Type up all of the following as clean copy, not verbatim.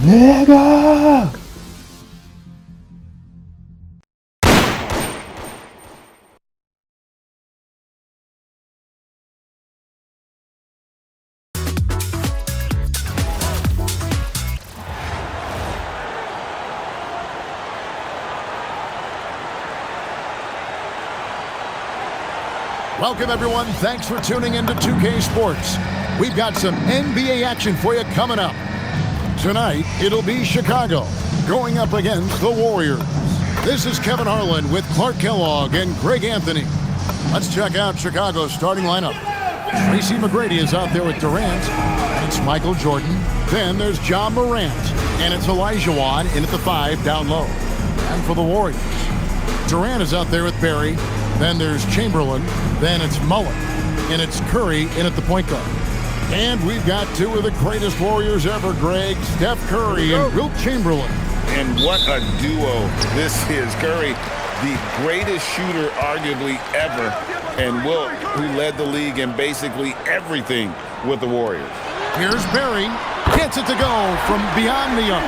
내가 Welcome, everyone. Thanks for tuning into 2K Sports. We've got some NBA action for you coming up. Tonight, it'll be Chicago going up against the Warriors. This is Kevin Harlan with Clark Kellogg and Greg Anthony. Let's check out Chicago's starting lineup. Tracy McGrady is out there with Durant. It's Michael Jordan. Then there's John Morant. And it's Elijah Wan in at the 5 down low. And for the Warriors, Durant is out there with Barry. Then there's Chamberlain. Then it's Mullen. And it's Curry in at the point guard. And we've got two of the greatest Warriors ever, Greg. Steph Curry and Wilt Chamberlain. And what a duo this is. Curry, the greatest shooter arguably ever. And Wilt, who led the league in basically everything with the Warriors. Here's Barry. Gets it to go from beyond the arc.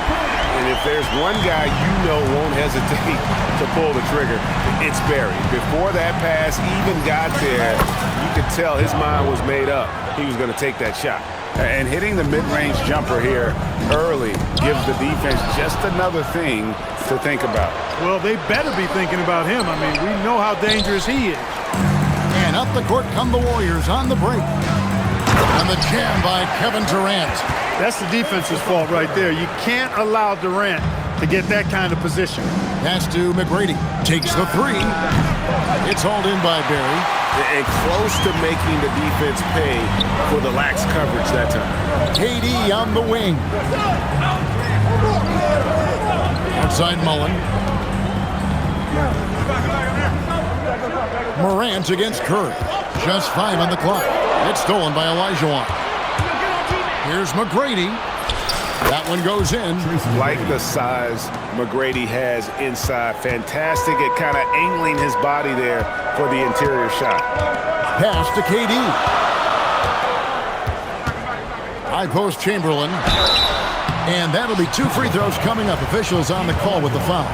And if there's one guy you know won't hesitate to pull the trigger, it's Barry. Before that pass even got there, you could tell his mind was made up. He was going to take that shot. And hitting the mid-range jumper here early gives the defense just another thing to think about. Well, they better be thinking about him. I mean, we know how dangerous he is. And up the court come the Warriors on the break. And the jam by Kevin Durant. That's the defense's fault right there. You can't allow Durant to get that kind of position. Pass to McGrady. Takes the 3. It's hauled in by Barry. And close to making the defense pay for the lax coverage that time. KD on the wing. Outside Mullen. Morant against Curry. Just 5 on the clock. It's stolen by Elijah Wan. Here's McGrady. That one goes in. Like the size McGrady has inside. Fantastic at kind of angling his body there for the interior shot. Pass to KD. High post Chamberlain. And that'll be 2 free throws coming up. Officials on the call with the foul.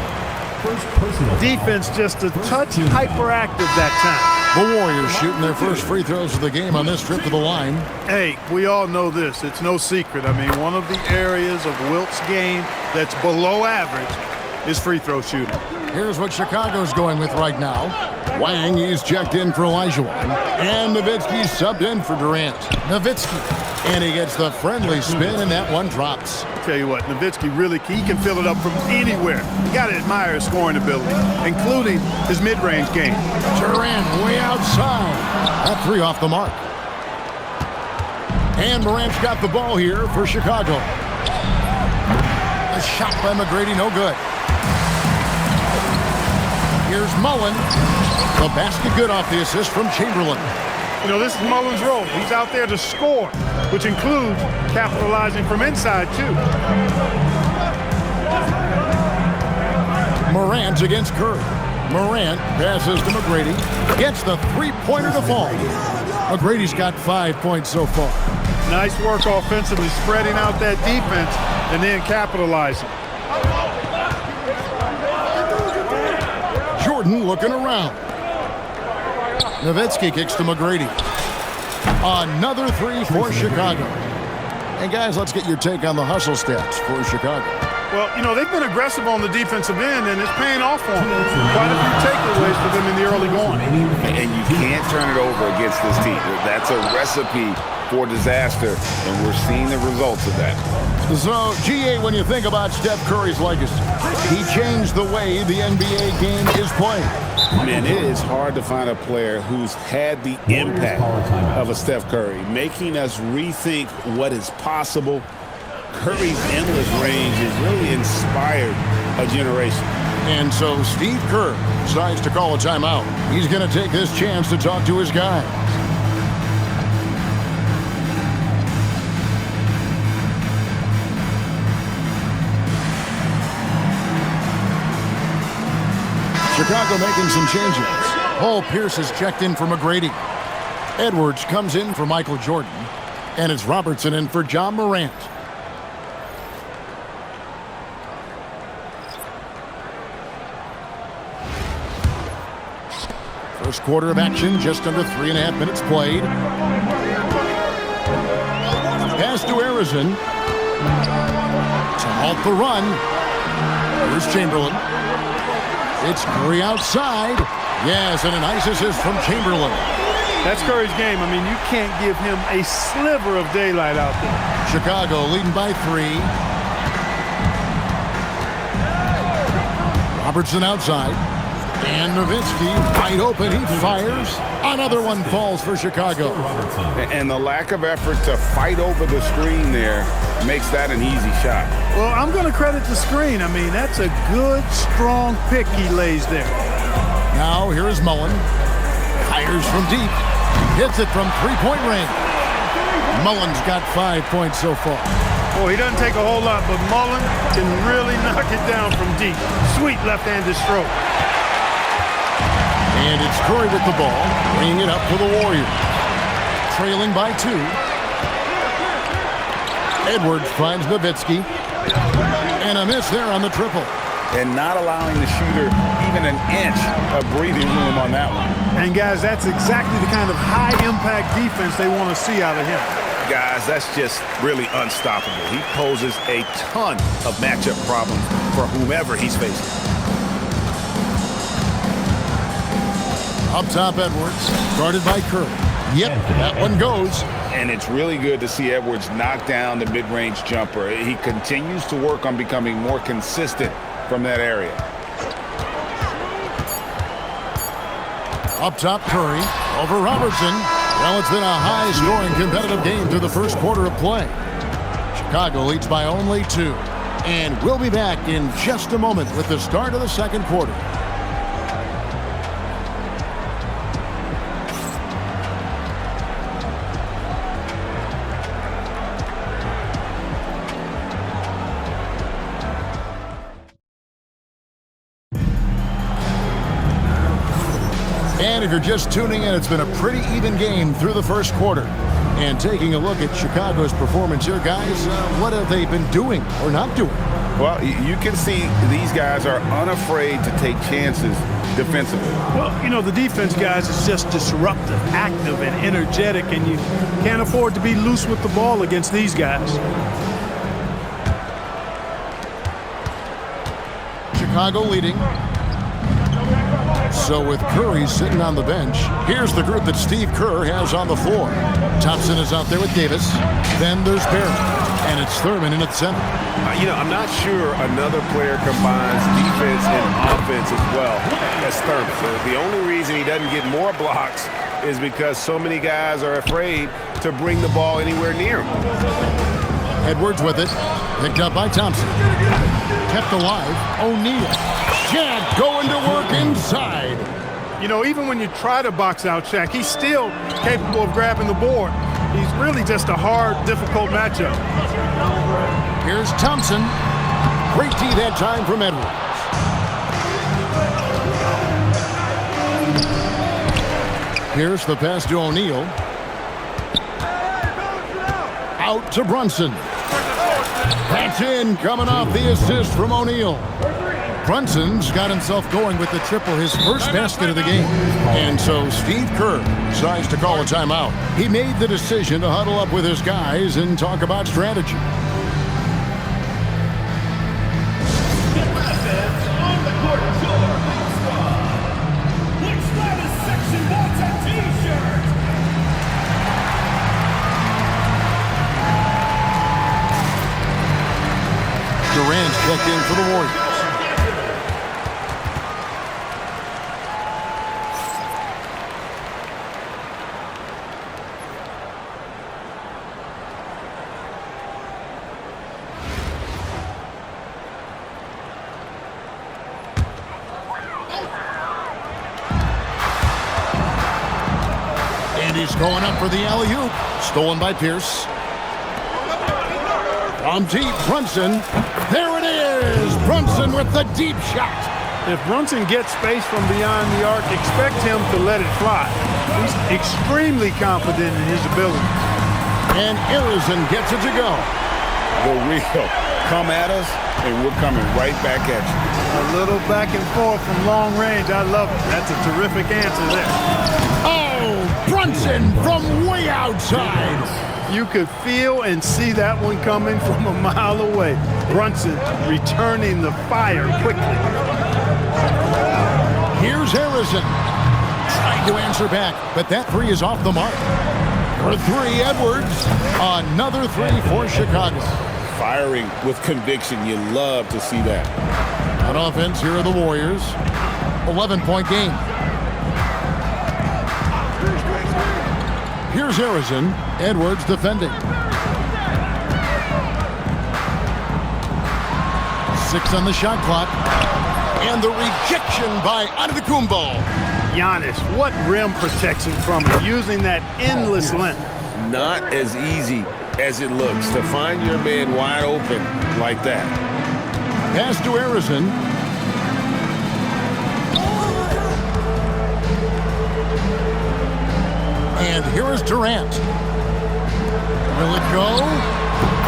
Defense just a touch hyperactive that time. The Warriors shooting their first free throws of the game on this trip to the line. Hey, we all know this. It's no secret. I mean, one of the areas of Wilt's game that's below average is free throw shooting. Here's what Chicago's going with right now. Wang is checked in for Elijah Wan. And Nowitzki's subbed in for Durant. Nowitzki. And he gets the friendly spin, and that one drops. Tell you what, Nowitzki really, he can fill it up from anywhere. You got to admire his scoring ability, including his mid-range game. Durant way outside. That 3 off the mark. And Morant's got the ball here for Chicago. A shot by McGrady, no good. Here's Mullen. The basket good off the assist from Chamberlain. You know, this is Mullen's role. He's out there to score, which includes capitalizing from inside, too. Morant against Curry. Morant passes to McGrady. Gets the 3-pointer to fall. McGrady's got 5 points so far. Nice work offensively, spreading out that defense and then capitalizing. Jordan looking around. Nowitzki kicks to McGrady. Another 3 for Chicago. And guys, let's get your take on the hustle stats for Chicago. Well, you know, they've been aggressive on the defensive end, and it's paying off for them. Quite a few takeaways for them in the early going. And you can't turn it over against this team. That's a recipe for disaster, and we're seeing the results of that. So, GA, when you think about Steph Curry's legacy, he changed the way the NBA game is played. Man, it is hard to find a player who's had the impact of a Steph Curry, making us rethink what is possible. Curry's endless range has really inspired a generation. And so Steve Kerr decides to call a timeout. He's going to take this chance to talk to his guys. Chicago making some changes. Paul Pierce is checked in for McGrady. Edwards comes in for Michael Jordan. And it's Robertson in for John Morant. First quarter of action, just under 3.5 minutes played. Pass to Harrison. To halt the run. Here's Chamberlain. It's Curry outside. Yes, and a nice assist from Chamberlain. That's Curry's game. I mean, you can't give him a sliver of daylight out there. Chicago leading by 3. Robertson outside. And Nowitzki wide open. He fires. Another one falls for Chicago. And the lack of effort to fight over the screen there makes that an easy shot. Well, I'm going to credit the screen. I mean, that's a good, strong pick he lays there. Now here is Mullen. Fires from deep. Hits it from three-point range. Mullen's got 5 points so far. Well, he doesn't take a whole lot, but Mullen can really knock it down from deep. Sweet left-handed stroke. And it's Curry with the ball, bringing it up for the Warriors. Trailing by 2. Edwards finds Nowitzki. And a miss there on the triple. And not allowing the shooter even an inch of breathing room on that one. And, guys, that's exactly the kind of high-impact defense they want to see out of him. Guys, that's just really unstoppable. He poses a ton of matchup problems for whomever he's facing. Up top, Edwards, guarded by Curry. Yep, that one goes. And it's really good to see Edwards knock down the mid-range jumper. He continues to work on becoming more consistent from that area. Up top, Curry over Robertson. Well, it's been a high-scoring competitive game through the first quarter of play. Chicago leads by only 2. And we'll be back in just a moment with the start of the second quarter. And if you're just tuning in, it's been a pretty even game through the first quarter. And taking a look at Chicago's performance here, guys, what have they been doing or not doing? Well, you can see these guys are unafraid to take chances defensively. Well, you know, the defense, guys, is just disruptive, active, and energetic, and you can't afford to be loose with the ball against these guys. Chicago leading. So with Curry sitting on the bench, here's the group that Steve Kerr has on the floor. Thompson is out there with Davis. Then there's Barrett. And it's Thurman in at center. I'm not sure another player combines defense and offense as well as Thurman. So the only reason he doesn't get more blocks is because so many guys are afraid to bring the ball anywhere near him. Edwards with it. Picked up by Thompson. Kept alive. O'Neal. Shaq going to work inside. You know, even when you try to box out Shaq, he's still capable of grabbing the board. He's really just a hard, difficult matchup. Here's Thompson. Great D that time from Edwards. Here's the pass to O'Neal. Out to Brunson. That's in, coming off the assist from O'Neal. Brunson's got himself going with the triple, his first basket of the game. And so Steve Kerr decides to call a timeout. He made the decision to huddle up with his guys and talk about strategy. Durant checked in for the Warriors. He's going up for the alley-oop. Stolen by Pierce. From deep, Brunson. There it is! Brunson with the deep shot. If Brunson gets space from beyond the arc, expect him to let it fly. He's extremely confident in his ability. And Harrison gets it to go. the real. Come at us, and we're coming right back at you. A little back and forth from long range. I love it. That's a terrific answer there. Oh, Brunson from way outside. You could feel and see that one coming from a mile away. Brunson returning the fire quickly. Here's Harrison. Trying to answer back, but that three is off the mark. For three, Edwards. Another three for Chicago. Firing with conviction. You love to see that. On offense, here are the Warriors. 11-point game. Here's Harrison. Edwards defending. 6 on the shot clock. And the rejection by Antetokounmpo. Giannis, what rim protection from him, using that endless length. Not as easy as it looks to find your man wide open like that. Pass to Harrison. And here is Durant. Will it go?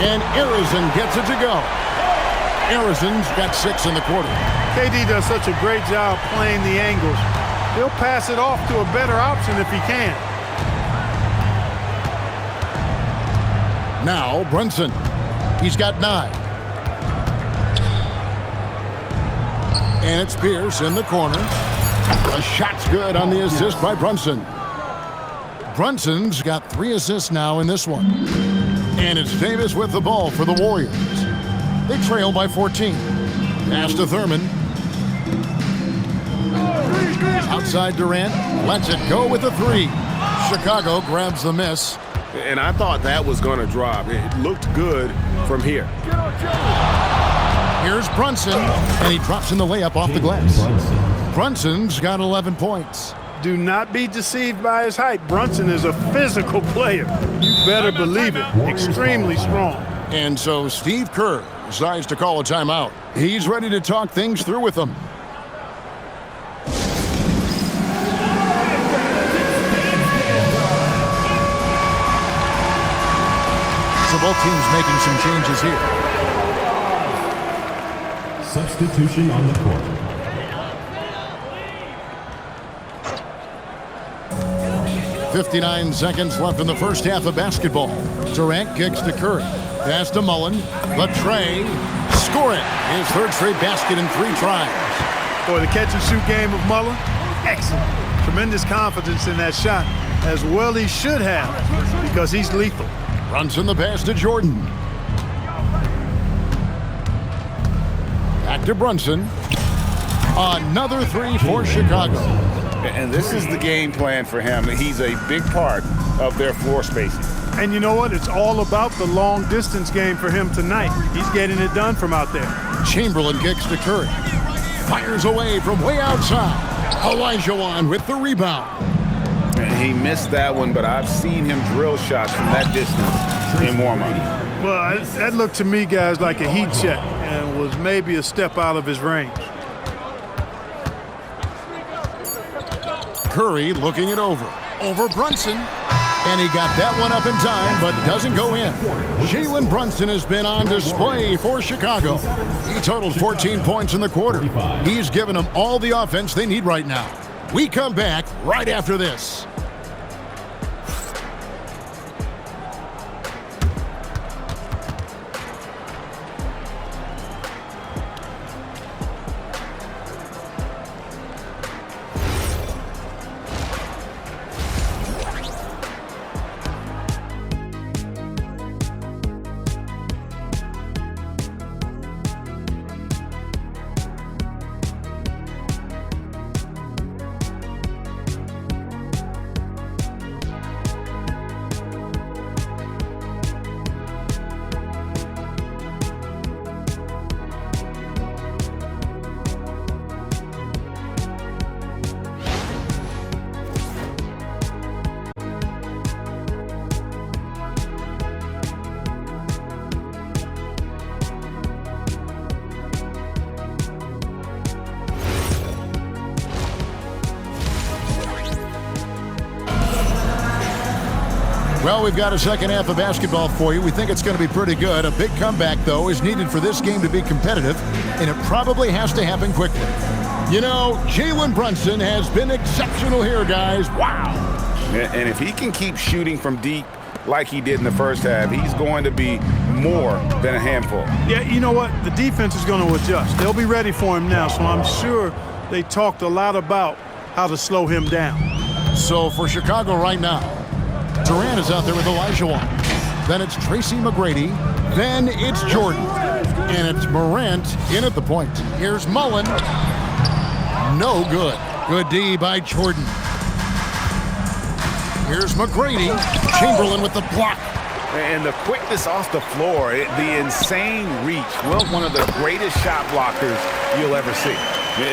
And Harrison gets it to go. Harrison's got 6 in the quarter. KD does such a great job playing the angles. He'll pass it off to a better option if he can. Now Brunson. He's got 9. And it's Pierce in the corner. The shot's good on the assist by Brunson. Brunson's got 3 assists now in this one. And it's Davis with the ball for the Warriors. They trail by 14. Pass to Thurman. Outside Durant. Lets it go with the 3. Chicago grabs the miss. And I thought that was going to drop. It looked good from here. Here's Brunson, and he drops in the layup off the glass. Brunson's got 11 points. Do not be deceived by his height. Brunson is a physical player. You better believe it. Extremely strong. And so Steve Kerr decides to call a timeout. He's ready to talk things through with them. So both teams making some changes here. Substitution on the court. .59 seconds left in the first half of basketball. Durant kicks to Curry. Pass to Mullen. Latrey. Score it. His third straight basket in 3 tries. Boy, the catch-and-shoot game of Mullen, excellent. Tremendous confidence in that shot, as well he should have, because he's lethal. Brunson the pass to Jordan. Back to Brunson. Another 3 for Chicago. And this is the game plan for him. He's a big part of their floor spacing. And you know what? It's all about the long-distance game for him tonight. He's getting it done from out there. Chamberlain kicks to Curry. Fires away from way outside. Olajuwon with the rebound. And he missed that one, but I've seen him drill shots from that distance in warm-up. Well, that looked to me, guys, like a heat check and was maybe a step out of his range. Curry looking it over. Over Brunson. And he got that one up in time, but doesn't go in. Jalen Brunson has been on display for Chicago. He totaled 14 points in the quarter. He's given them all the offense they need right now. We come back right after this. Well, we've got a second half of basketball for you. We think it's going to be pretty good. A big comeback, though, is needed for this game to be competitive, and it probably has to happen quickly. You know, Jalen Brunson has been exceptional here, guys. Wow. And if he can keep shooting from deep like he did in the first half, he's going to be more than a handful. Yeah, you know what? The defense is going to adjust. They'll be ready for him now, so I'm sure they talked a lot about how to slow him down. So for Chicago right now, Durant is out there with Olajuwon. Then it's Tracy McGrady. Then it's Jordan. And it's Morant in at the point. Here's Mullen. No good. Good D by Jordan. Here's McGrady. Chamberlain with the block. And the quickness off the floor, the insane reach. Well, one of the greatest shot blockers you'll ever see.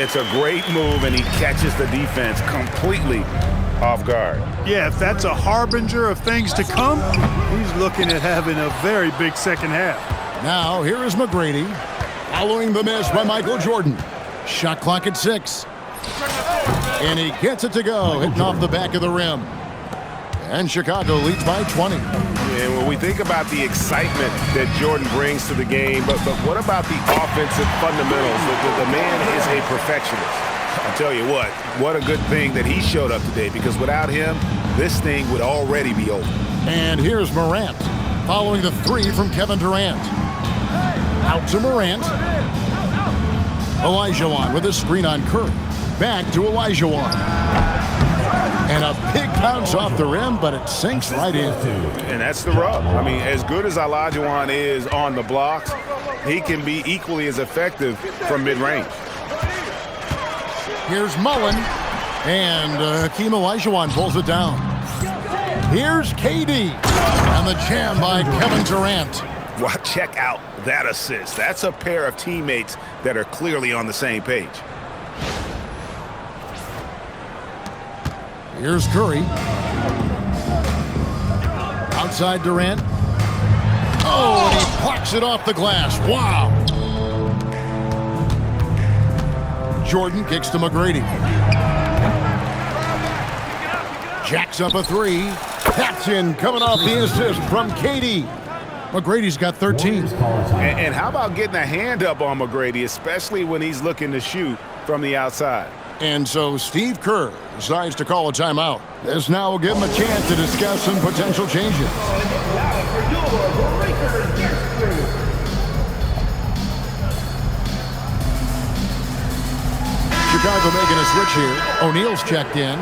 It's a great move, and he catches the defense completely off guard. Yeah, if that's a harbinger of things to come, he's looking at having a very big second half. Now, here is McGrady. Following the miss by Michael Jordan. Shot clock at 6. And he gets it to go, hitting off the back of the rim. And Chicago leads by 20. And when we think about the excitement that Jordan brings to the game, but what about the offensive fundamentals? The man is a perfectionist. I'll tell you what a good thing that he showed up today, because without him, this thing would already be over. And here's Morant, following the 3 from Kevin Durant. Out to Morant. Olajuwon with a screen on Curry. Back to Olajuwon. And a big bounce off the rim, but it sinks right in. And that's the rub. I mean, as good as Olajuwon is on the blocks, he can be equally as effective from mid-range. Here's Mullen, and Hakeem Olajuwon pulls it down. Here's KD, and the jam by Kevin Durant. Well, check out that assist. That's a pair of teammates that are clearly on the same page. Here's Curry. Outside Durant. Oh, and he plucks it off the glass. Wow. Jordan kicks to McGrady. Jacks up a 3. That's in, coming off the assist from KD. McGrady's got 13. And how about getting a hand up on McGrady, especially when he's looking to shoot from the outside? And so Steve Kerr decides to call a timeout. This now will give him a chance to discuss some potential changes. Chicago making a switch here. O'Neal's checked in.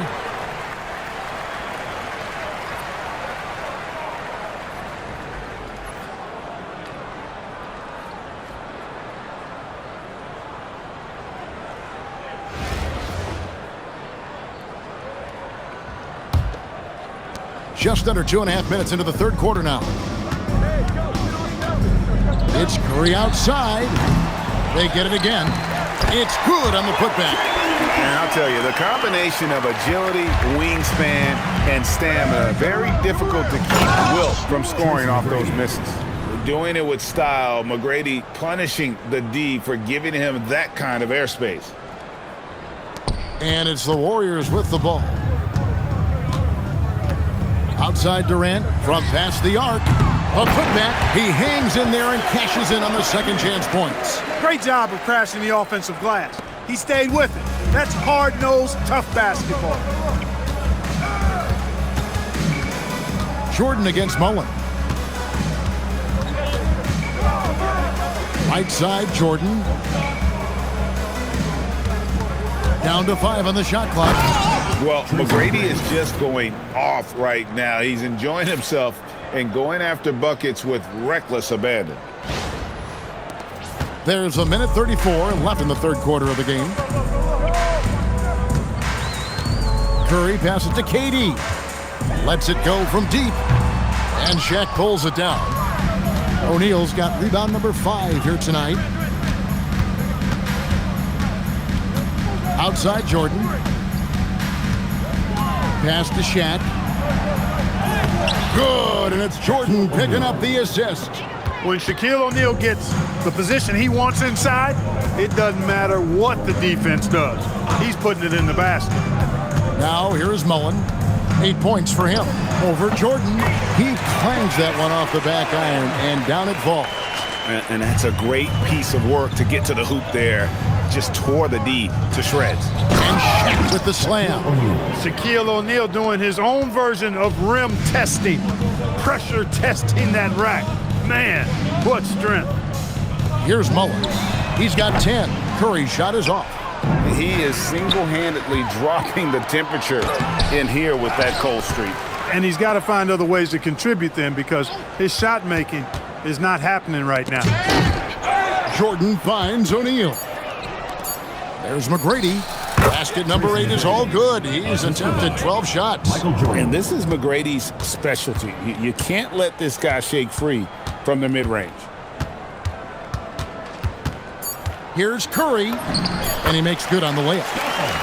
Just under 2.5 minutes into the third quarter now. It's Curry outside. They get it again. It's good on the putback. And I'll tell you, the combination of agility, wingspan, and stamina, very difficult to keep Wilt from scoring off those misses. Doing it with style, McGrady punishing the D for giving him that kind of airspace. And it's the Warriors with the ball. Outside Durant from past the arc. A putback. He hangs in there and cashes in on the second chance points. Great job of crashing the offensive glass. He stayed with it. That's hard-nosed, tough basketball. Jordan against Mullen. Right side, Jordan. Down to 5 on the shot clock. Well, McGrady is just going off right now. He's enjoying himself and going after buckets with reckless abandon. There's a minute 34 left in the third quarter of the game. Curry passes to KD. Lets it go from deep. And Shaq pulls it down. O'Neal's got rebound number 5 here tonight. Outside Jordan. Pass to Shaq. Good, and it's Jordan picking up the assist. When Shaquille O'Neal gets the position he wants inside, it doesn't matter what the defense does. He's putting it in the basket. Now here's Mullen. 8 points for him. Over Jordan. He clangs that one off the back iron, and down it falls. And that's a great piece of work to get to the hoop there. Just tore the D to shreds. And Shaq with the slam. Shaquille O'Neal doing his own version of rim testing. Pressure testing that rack. Man, what strength. Here's Mullen. He's got 10. Curry's shot is off. He is single-handedly dropping the temperature in here with that cold streak. And he's got to find other ways to contribute then, because his shot making is not happening right now. Jordan finds O'Neal. There's McGrady. Basket number 8 is all good. He's attempted 12 shots. And this is McGrady's specialty. You can't let this guy shake free from the mid-range. Here's Curry, and he makes good on the layup.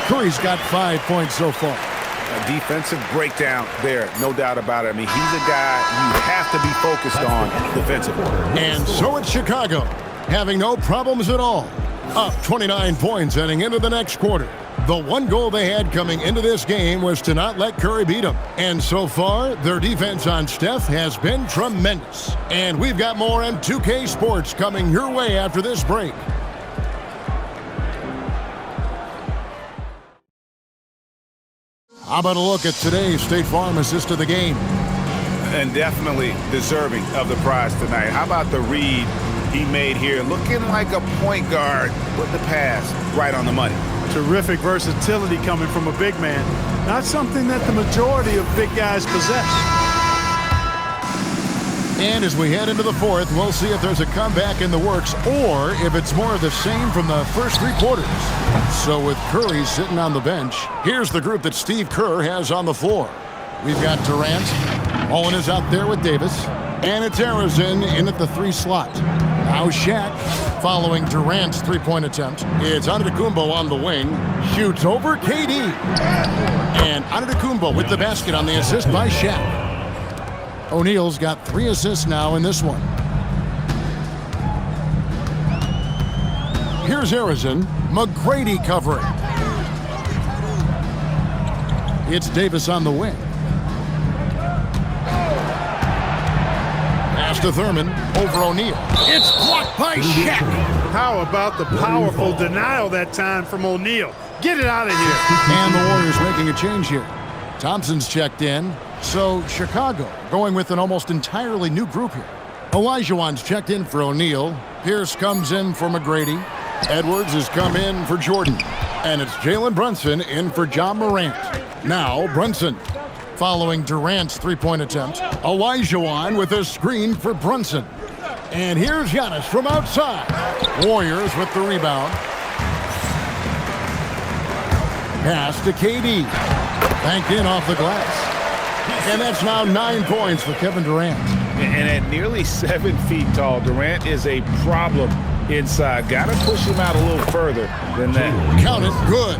Curry's got 5 points so far. A defensive breakdown there, no doubt about it. I mean, he's a guy you have to be focused on defensively. And so it's Chicago, having no problems at all. Up 29 points heading into the next quarter. The one goal they had coming into this game was to not let Curry beat them. And so far, their defense on Steph has been tremendous. And we've got more on 2K Sports coming your way after this break. How about a look at today's State Farm assist of the game? And definitely deserving of the prize tonight. How about the read he made here? Looking like a point guard with the pass right on the money. Terrific versatility coming from a big man. Not something that the majority of big guys possess. And as we head into the fourth, we'll see if there's a comeback in the works or if it's more of the same from the first 3 quarters. So with Curry sitting on the bench, here's the group that Steve Kerr has on the floor. We've got Durant. Mullen is out there with Davis. And it's Arizin in at the 3 slot. Now Shaq following Durant's 3-point attempt. It's Antetokounmpo on the wing. Shoots over KD. And Antetokounmpo with the basket on the assist by Shaq. O'Neal's got 3 assists now in this one. Here's Arizin. McGrady covering. It's Davis on the wing. Pass to Thurman. Over O'Neal. It's blocked by Shaq. How about the powerful denial that time from O'Neal? Get it out of here. And the Warriors making a change here. Thompson's checked in. So Chicago going with an almost entirely new group here. Olajuwon's checked in for O'Neal. Pierce comes in for McGrady. Edwards has come in for Jordan. And it's Jalen Brunson in for John Morant. Now Brunson following Durant's 3-point attempt. Olajuwon with a screen for Brunson. And here's Giannis from outside. Warriors with the rebound. Pass to KD. Banked in off the glass. And that's now 9 points for Kevin Durant. And at nearly 7 feet tall, Durant is a problem inside. Got to push him out a little further than that. Count it, good.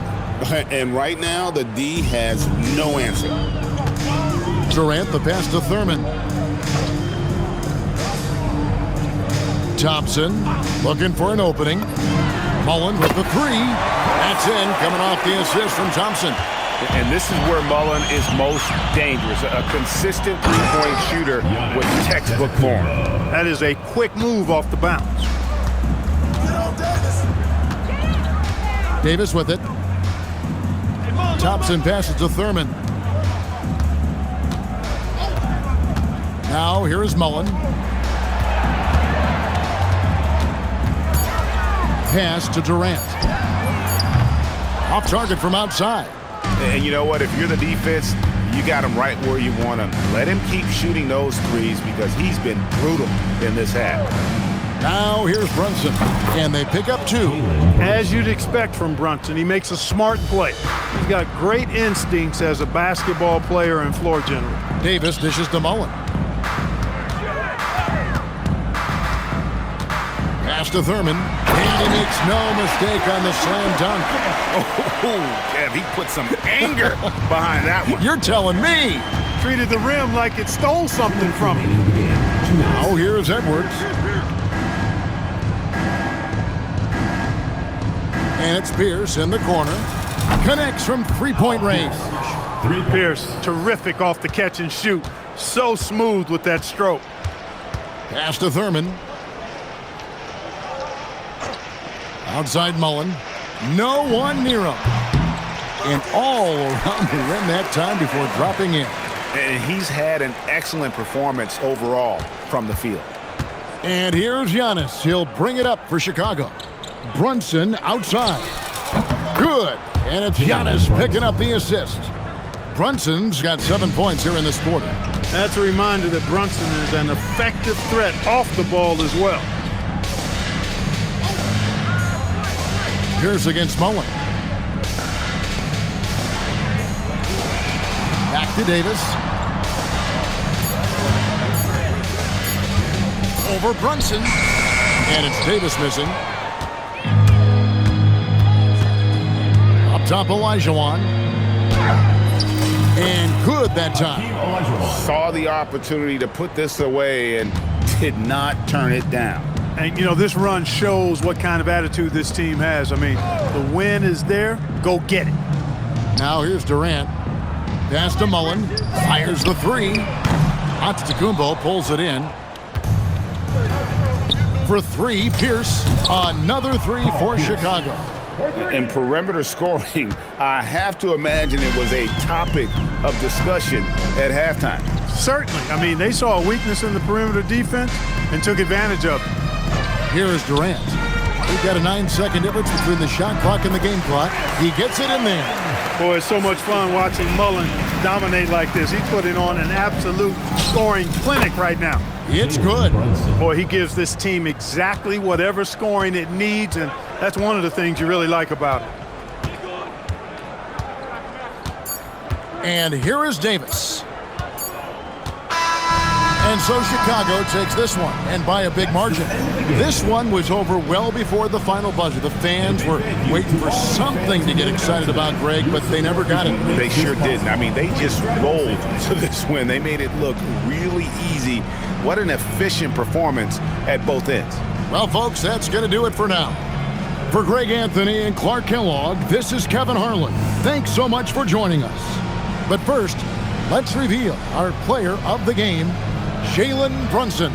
And right now, the D has no answer. Durant, the pass to Thurman. Thompson looking for an opening. Mullen with the 3. That's in, coming off the assist from Thompson. And this is where Mullen is most dangerous. A consistent three-point shooter with textbook form. That is a quick move off the bounce. Davis with it. Thompson passes to Thurman. Now here is Mullen. Pass to Durant. Off target from outside. And you know what? If you're the defense, you got him right where you want him. Let him keep shooting those threes because he's been brutal in this half. Now here's Brunson, and they pick up 2. As you'd expect from Brunson, he makes a smart play. He's got great instincts as a basketball player and floor general. Davis dishes to Mullen. Pass to Thurman, and he makes no mistake on the slam dunk. Oh, Kev, he put some anger behind that one. You're telling me. Treated the rim like it stole something from him. Now here's Edwards. And it's Pierce in the corner. Connects from 3-point range. Pierce, terrific off the catch and shoot. So smooth with that stroke. Pass to Thurman. Outside Mullen. No one near him. And all around the rim that time before dropping in. And he's had an excellent performance overall from the field. And here's Giannis. He'll bring it up for Chicago. Brunson outside. Good. And it's Giannis picking up the assist. Brunson's got 7 points here in this quarter. That's a reminder that Brunson is an effective threat off the ball as well. Pierce against Mullen. Back to Davis. Over Brunson. And it's Davis missing. Up top, Olajuwon. And good that time. Saw the opportunity to put this away and did not turn it down. And, you know, this run shows what kind of attitude this team has. I mean, the win is there. Go get it. Now here's Durant. Pass to Mullen. Fires the three. Antetokounmpo pulls it in. For three, Pierce. Another three for Chicago. In perimeter scoring, I have to imagine it was a topic of discussion at halftime. Certainly. I mean, they saw a weakness in the perimeter defense and took advantage of it. Here is Durant. We've got a 9-second difference between the shot clock and the game clock. He gets it in there. Boy, it's so much fun watching Mullen dominate like this. He's putting on an absolute scoring clinic right now. It's good. Boy, he gives this team exactly whatever scoring it needs, and that's one of the things you really like about it. And here is Davis. And so Chicago takes this one, and by a big margin. This one was over well before the final buzzer. The fans were waiting for something to get excited about, Greg, but they never got it. They sure didn't. I mean, they just rolled to this win. They made it look really easy. What an efficient performance at both ends. Well, folks, that's going to do it for now. For Greg Anthony and Clark Kellogg, this is Kevin Harlan. Thanks so much for joining us. But first, let's reveal our player of the game, Jalen Brunson.